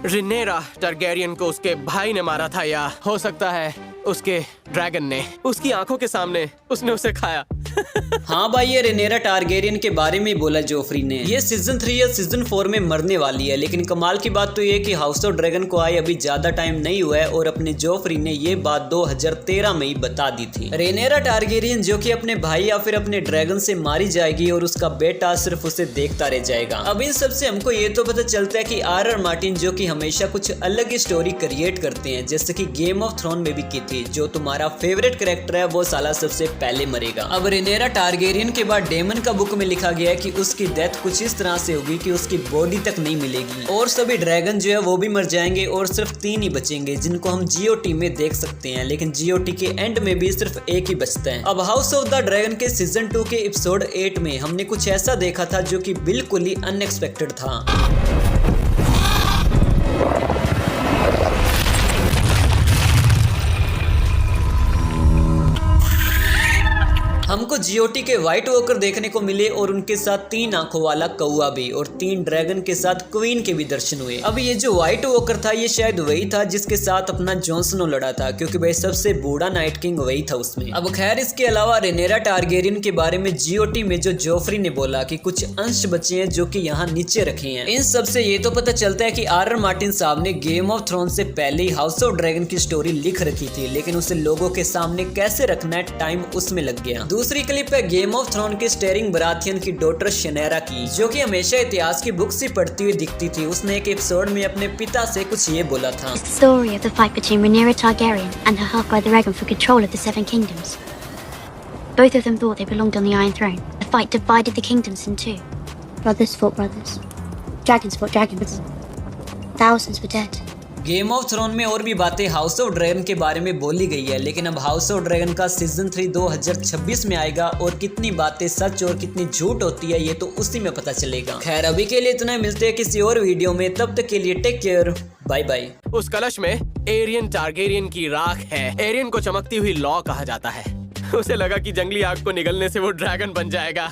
रिनेरा Targaryen को उसके भाई ने मारा था, या हो सकता है उसके ड्रैगन ने। उसकी आंखों के सामने उसने उसे खाया। हाँ भाई, ये रेनेरा टारगेरियन के बारे में बोला जोफ्री ने। ये सीजन 3 या सीजन 4 में मरने वाली है, लेकिन कमाल की बात तो ये कि हाउस ऑफ ड्रैगन को आए अभी ज्यादा टाइम नहीं हुआ है और अपने जोफ्री ने ये बात 2013 में ही बता दी थी। रेनेरा टारगेरियन जो कि अपने भाई या फिर अपने ड्रैगन से मारी जाएगी और उसका बेटा सिर्फ उसे देखता रह जाएगा। अब इन सबसे हमको ये तो पता चलता है कि आर मार्टिन जो कि हमेशा कुछ अलग ही स्टोरी क्रिएट करते हैं, जैसे कि गेम ऑफ थ्रोन में भी की थी। जो तुम्हारा फेवरेट कैरेक्टर है वो साला सबसे पहले मरेगा। अब रेनेरा टारगेरियन के बाद डेमन का बुक में लिखा गया है कि उसकी डेथ कुछ इस तरह से होगी कि उसकी बॉडी तक नहीं मिलेगी और सभी ड्रैगन जो है वो भी मर जाएंगे और सिर्फ 3 ही बचेंगे, जिनको हम जीओटी में देख सकते हैं। लेकिन जीओटी के एंड में भी सिर्फ एक ही बचता है। अब हाउस ऑफ द ड्रैगन के सीजन 2 के एपिसोड 8 में हमने कुछ ऐसा देखा था जो कि बिल्कुल ही अनएक्सपेक्टेड था। हमको जीओटी के व्हाइट वॉकर देखने को मिले और उनके साथ 3 आंखों वाला कौआ भी और 3 ड्रैगन के साथ क्वीन के भी दर्शन हुए। अब ये जो व्हाइट वॉकर था ये शायद वही था जिसके साथ अपना जॉन स्नो लड़ा था, क्योंकि भाई सबसे बूढ़ा नाइट किंग वही था उसमें। अब खैर, इसके अलावा रेनेरा टारगेरियन के बारे में जीओटी में जो जोफ्री ने बोला कि कुछ अंश बचे हैं जो कि यहाँ नीचे रखे हैं। इन सब से ये तो पता चलता है कि आर मार्टिन साहब ने गेम ऑफ थ्रोन से पहले ही हाउस ऑफ ड्रैगन की स्टोरी लिख रखी थी, लेकिन उसे लोगों के सामने कैसे रखना है टाइम उसमें लग गया। दूसरी क्लिप है गेम ऑफ थ्रोन के स्टेरिंग बराथियन की डॉटर शनेरा की, जो कि हमेशा इतिहास की बुक्स ही पढ़ती हुई दिखती थी। उसने एक एपिसोड में अपने पिता से कुछ ये बोला था। It's the story of the fight between Rhaenyra Targaryen and her half-brother Aegon for control of the Seven Kingdoms. Both of them thought they belonged on the Iron Throne. The fight divided the kingdoms in two. Brothers fought brothers. Dragons fought dragons. Thousands were dead. Game of Throne में और भी बातें house of dragon के बारे में बोली गई है, लेकिन अब हाउस ऑफ ड्रैगन का सीजन 3 2026 में आएगा और कितनी बातें सच और कितनी झूठ होती है ये तो उसी में पता चलेगा। खैर, अभी के लिए इतना, मिलते हैं किसी और वीडियो में, तब तक के लिए टेक केयर, बाय बाय। उस कलश में एरियन टारगेरियन की राख है। एरियन को चमकती हुई लॉ कहा जाता है। उसे लगा कि जंगली आग को निगलने से वो ड्रैगन बन जाएगा।